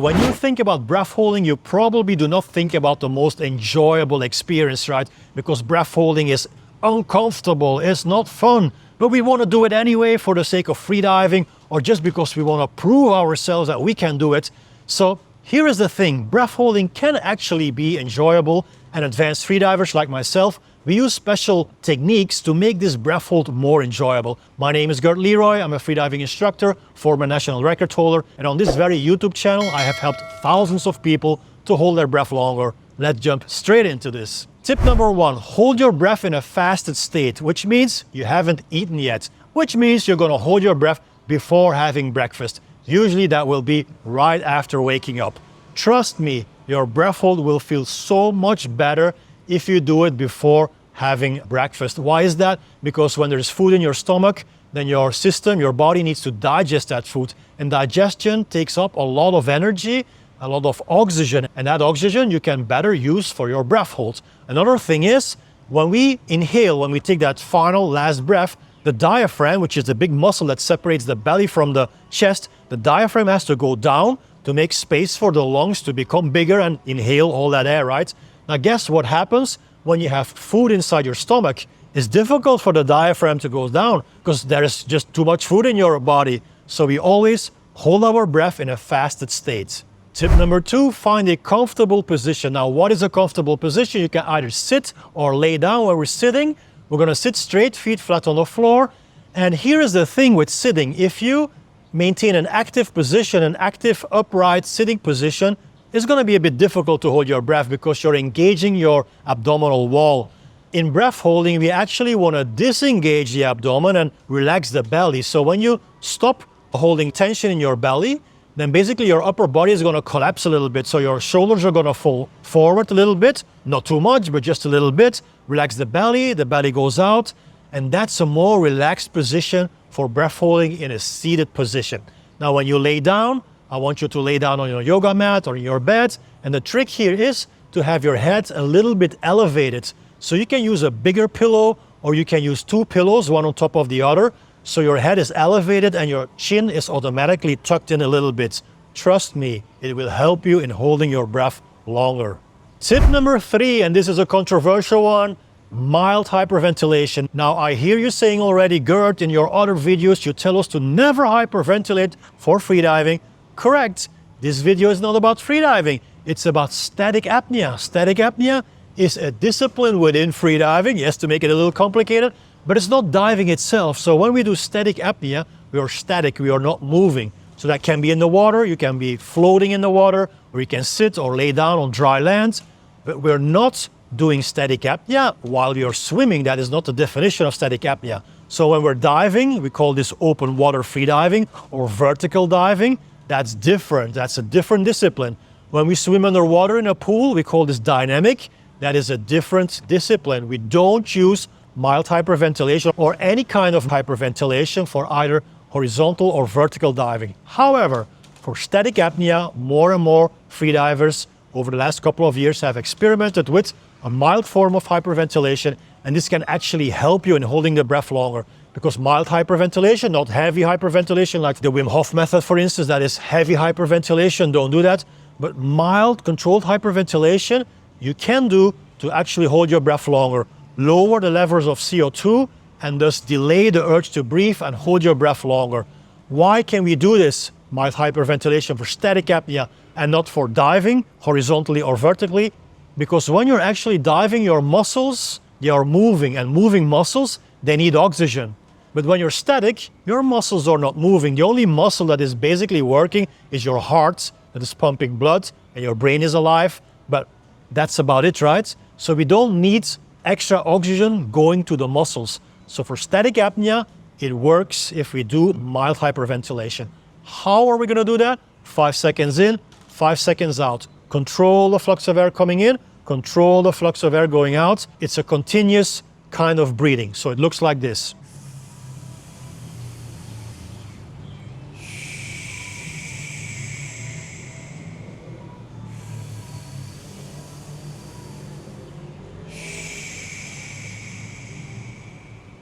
When you think about breath holding, you probably do not think about the most enjoyable experience, right? Because breath holding is uncomfortable, it's not fun, but we want to do it anyway for the sake of freediving or just because we want to prove ourselves that we can do it. So here is the thing, breath holding can actually be enjoyable, and advanced freedivers like myself, we use special techniques to make this breath hold more enjoyable. My name is Gert Leroy, I'm a freediving instructor, former national record holder, and on this very YouTube channel I have helped thousands of people to hold their breath longer. Let's jump straight into this. Tip number 1, hold your breath in a fasted state, which means you haven't eaten yet, which means you're going to hold your breath before having breakfast. Usually that will be right after waking up. Trust me, your breath hold will feel so much better if you do it before having breakfast. Why is that? Because when there's food in your stomach, then your system, your body needs to digest that food. And digestion takes up a lot of energy, a lot of oxygen. And that oxygen you can better use for your breath hold. Another thing is, when we inhale, when we take that final last breath, the diaphragm, which is the big muscle that separates the belly from the chest, the diaphragm has to go down to make space for the lungs to become bigger and inhale all that air, right? Now guess what happens when you have food inside your stomach? It's difficult for the diaphragm to go down because there is just too much food in your body. So we always hold our breath in a fasted state. Tip number 2, find a comfortable position. Now what is a comfortable position? You can either sit or lay down. Where we're sitting, we're going to sit straight, feet flat on the floor. And here is the thing with sitting. If you maintain an active position, an active upright sitting position, it's going to be a bit difficult to hold your breath because you're engaging your abdominal wall. In breath holding, we actually want to disengage the abdomen and relax the belly. So when you stop holding tension in your belly, then basically your upper body is going to collapse a little bit. So your shoulders are going to fall forward a little bit, not too much, but just a little bit. Relax the belly goes out, and that's a more relaxed position for breath holding in a seated position. Now when you lay down, I want you to lay down on your yoga mat or in your bed, and the trick here is to have your head a little bit elevated. So you can use a bigger pillow or you can use 2 pillows, one on top of the other, so your head is elevated and your chin is automatically tucked in a little bit. Trust me, it will help you in holding your breath longer. Tip number 3, and this is a controversial one, mild hyperventilation. Now I hear you saying already, Gert, in your other videos you tell us to never hyperventilate for freediving. Correct. This video is not about freediving. It's about static apnea. Static apnea is a discipline within freediving. Yes, to make it a little complicated, but it's not diving itself. So when we do static apnea, we are static, we are not moving. So that can be in the water, you can be floating in the water, or you can sit or lay down on dry land, but we're not doing static apnea while we are swimming. That is not the definition of static apnea. So when we're diving, we call this open water freediving or vertical diving. That's different. That's a different discipline. When we swim underwater in a pool, we call this dynamic. That is a different discipline. We don't use mild hyperventilation or any kind of hyperventilation for either horizontal or vertical diving. However, for static apnea, more and more freedivers over the last couple of years have experimented with a mild form of hyperventilation, and this can actually help you in holding the breath longer. Because mild hyperventilation, not heavy hyperventilation like the Wim Hof Method, for instance, that is heavy hyperventilation, don't do that. But mild controlled hyperventilation, you can do to actually hold your breath longer, lower the levels of CO2, and thus delay the urge to breathe and hold your breath longer. Why can we do this, mild hyperventilation, for static apnea and not for diving, horizontally or vertically? Because when you're actually diving, your muscles, they are moving, and moving muscles, they need oxygen. But when you're static, your muscles are not moving. The only muscle that is basically working is your heart that is pumping blood, and your brain is alive, but that's about it, right? So we don't need extra oxygen going to the muscles. So for static apnea, it works if we do mild hyperventilation. How are we going to do that? 5 seconds in, 5 seconds out. Control the flux of air coming in, control the flux of air going out. It's a continuous kind of breathing. So it looks like this.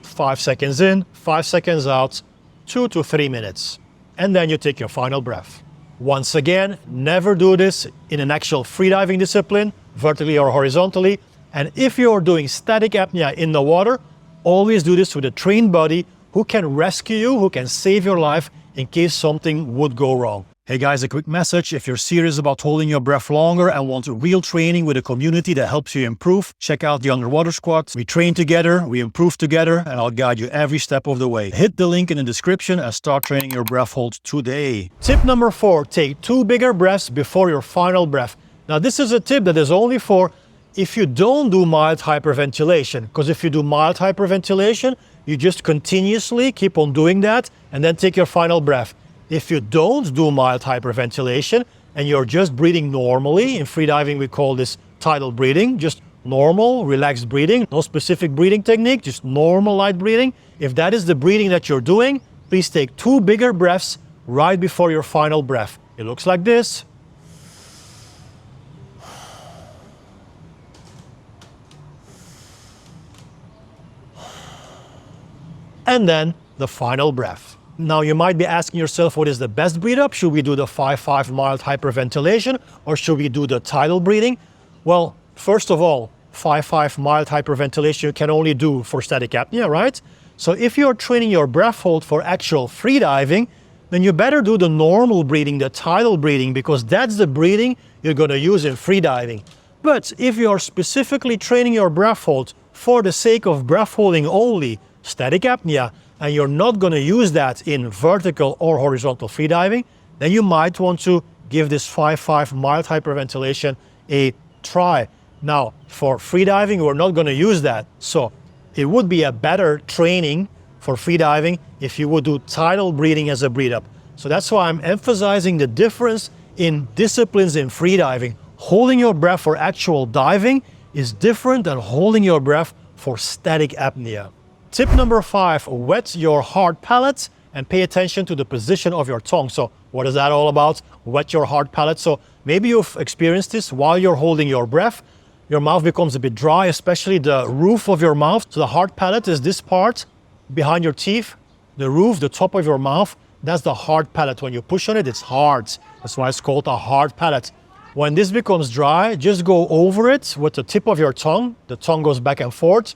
Five seconds in, 5 seconds out, 2 to 3 minutes. And then you take your final breath. Once again, never do this in an actual freediving discipline, vertically or horizontally. And if you're doing static apnea in the water, always do this with a trained buddy who can rescue you, who can save your life in case something would go wrong. Hey guys, a quick message. If you're serious about holding your breath longer and want real training with a community that helps you improve, check out the Underwater Squad. We train together, we improve together, and I'll guide you every step of the way. Hit the link in the description and start training your breath hold today. Tip number 4, take 2 bigger breaths before your final breath. Now this is a tip that is only for if you don't do mild hyperventilation, because if you do mild hyperventilation, you just continuously keep on doing that and then take your final breath. If you don't do mild hyperventilation and you're just breathing normally, in freediving we call this tidal breathing, just normal, relaxed breathing, no specific breathing technique, just normal light breathing. If that is the breathing that you're doing, please take 2 bigger breaths right before your final breath. It looks like this. And then the final breath. Now you might be asking yourself, what is the best breathe up? Should we do the 5-5 mild hyperventilation or should we do the tidal breathing? Well, first of all, 5-5 mild hyperventilation you can only do for static apnea, right? So if you're training your breath hold for actual freediving, then you better do the normal breathing, the tidal breathing, because that's the breathing you're going to use in freediving. But if you're specifically training your breath hold for the sake of breath holding only, static apnea, and you're not going to use that in vertical or horizontal freediving, then you might want to give this 5-5 mild hyperventilation a try. Now, for freediving, we're not going to use that. So it would be a better training for freediving if you would do tidal breathing as a breathe up. So that's why I'm emphasizing the difference in disciplines in freediving. Holding your breath for actual diving is different than holding your breath for static apnea. Tip number 5, wet your hard palate and pay attention to the position of your tongue. So what is that all about? Wet your hard palate. So maybe you've experienced this while you're holding your breath. Your mouth becomes a bit dry, especially the roof of your mouth. So the hard palate is this part behind your teeth. The roof, the top of your mouth, that's the hard palate. When you push on it, it's hard. That's why it's called a hard palate. When this becomes dry, just go over it with the tip of your tongue. The tongue goes back and forth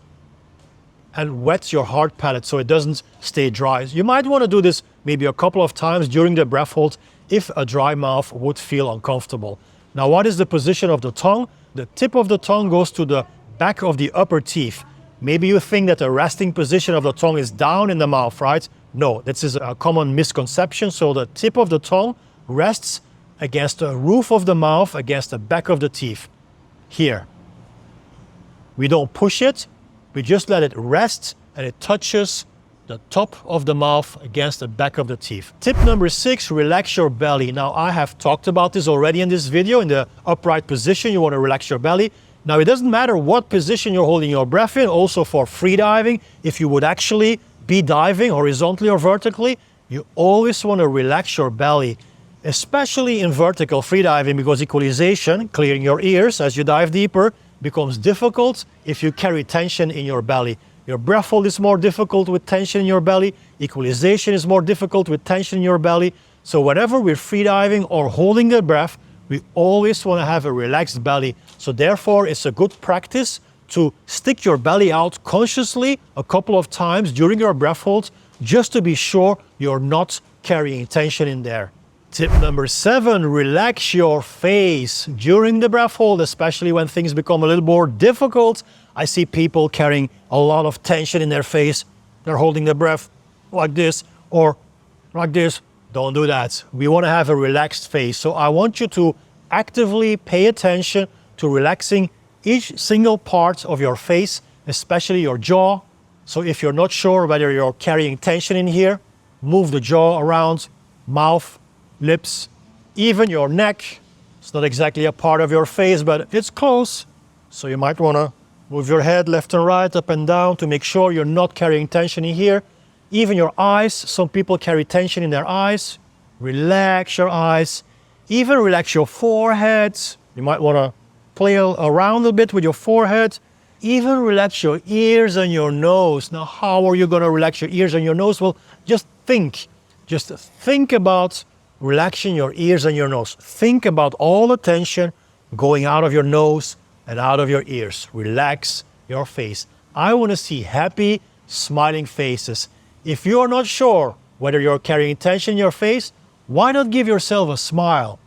and wet your hard palate so it doesn't stay dry. You might want to do this maybe a couple of times during the breath hold if a dry mouth would feel uncomfortable. Now, what is the position of the tongue? The tip of the tongue goes to the back of the upper teeth. Maybe you think that the resting position of the tongue is down in the mouth, right? No, this is a common misconception. So the tip of the tongue rests against the roof of the mouth, against the back of the teeth. Here. We don't push it. We just let it rest and it touches the top of the mouth against the back of the teeth. Tip number 6, relax your belly. Now, I have talked about this already in this video. In the upright position, you want to relax your belly. Now, it doesn't matter what position you're holding your breath in. Also for freediving, if you would actually be diving horizontally or vertically, you always want to relax your belly, especially in vertical freediving, because equalization, clearing your ears as you dive deeper, becomes difficult if you carry tension in your belly. Your breath hold is more difficult with tension in your belly. Equalization is more difficult with tension in your belly. So whenever we're freediving or holding the breath, we always want to have a relaxed belly. So therefore, it's a good practice to stick your belly out consciously a couple of times during your breath hold, just to be sure you're not carrying tension in there. Tip number 7, relax your face during the breath hold, especially when things become a little more difficult. I see people carrying a lot of tension in their face. They're holding their breath like this or like this. Don't do that. We want to have a relaxed face. So I want you to actively pay attention to relaxing each single part of your face, especially your jaw. So if you're not sure whether you're carrying tension in here, move the jaw around, mouth, lips, even your neck. It's not exactly a part of your face, but it's close. So you might want to move your head left and right, up and down to make sure you're not carrying tension in here. Even your eyes. Some people carry tension in their eyes. Relax your eyes. Even relax your forehead. You might want to play around a bit with your forehead. Even relax your ears and your nose. Now, how are you going to relax your ears and your nose? Well, just think. Just think about relaxing your ears and your nose. Think about all the tension going out of your nose and out of your ears. Relax your face. I want to see happy, smiling faces. If you're not sure whether you're carrying tension in your face, why not give yourself a smile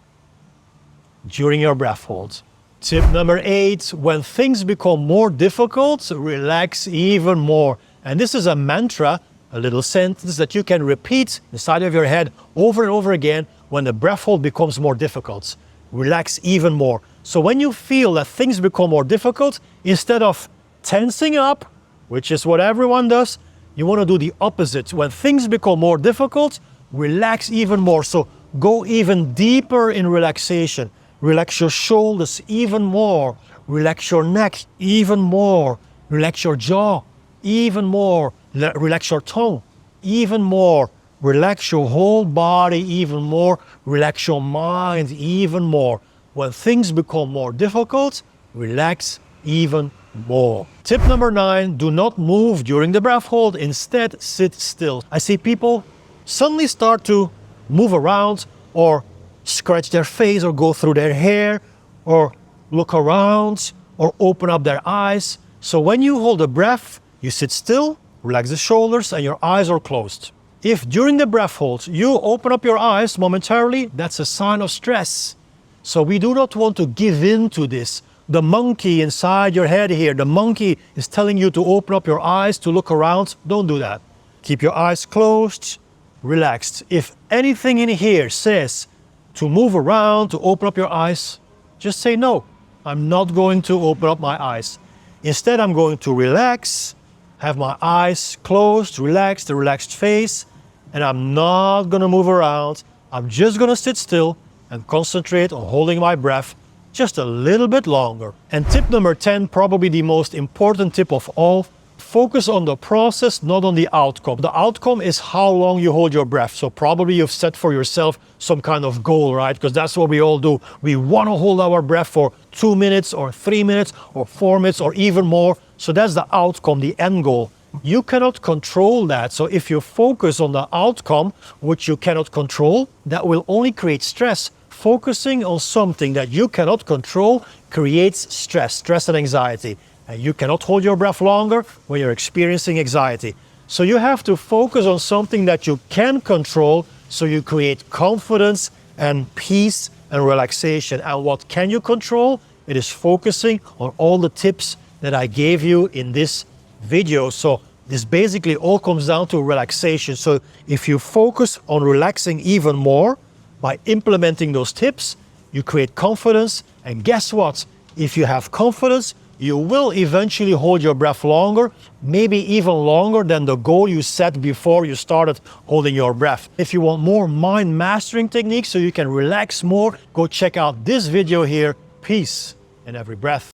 during your breath holds? Tip number 8, when things become more difficult, relax even more. And this is a mantra, a little sentence that you can repeat inside of your head over and over again when the breath hold becomes more difficult. Relax even more. So when you feel that things become more difficult, instead of tensing up, which is what everyone does, you want to do the opposite. When things become more difficult, relax even more. So go even deeper in relaxation. Relax your shoulders even more. Relax your neck even more. Relax your jaw even more. Relax your tongue even more. Relax your whole body even more. Relax your mind even more. When things become more difficult, relax even more. Tip number 9, do not move during the breath hold. Instead, sit still. I see people suddenly start to move around or scratch their face or go through their hair or look around or open up their eyes. So when you hold the breath, you sit still, relax the shoulders, and your eyes are closed. If during the breath hold you open up your eyes momentarily, that's a sign of stress. So we do not want to give in to this. The monkey inside your head here, the monkey is telling you to open up your eyes, to look around. Don't do that. Keep your eyes closed, relaxed. If anything in here says to move around, to open up your eyes, just say no. I'm not going to open up my eyes. Instead, I'm going to relax, have my eyes closed, relaxed, a relaxed face, and I'm not going to move around. I'm just going to sit still and concentrate on holding my breath just a little bit longer. And tip number 10, probably the most important tip of all, focus on the process, not on the outcome. The outcome is how long you hold your breath. So probably you've set for yourself some kind of goal, right? Because that's what we all do. We want to hold our breath for 2 minutes or 3 minutes or 4 minutes or even more. So that's the outcome, the end goal. You cannot control that. So if you focus on the outcome, which you cannot control, that will only create stress. Focusing on something that you cannot control creates stress and anxiety. And you cannot hold your breath longer when you're experiencing anxiety. So you have to focus on something that you can control, so you create confidence and peace and relaxation. And what can you control? It is focusing on all the tips that I gave you in this video. So this basically all comes down to relaxation. So if you focus on relaxing even more by implementing those tips, you create confidence. And guess what? If you have confidence, you will eventually hold your breath longer, maybe even longer than the goal you set before you started holding your breath. If you want more mind mastering techniques so you can relax more, go check out this video here. Peace in every breath.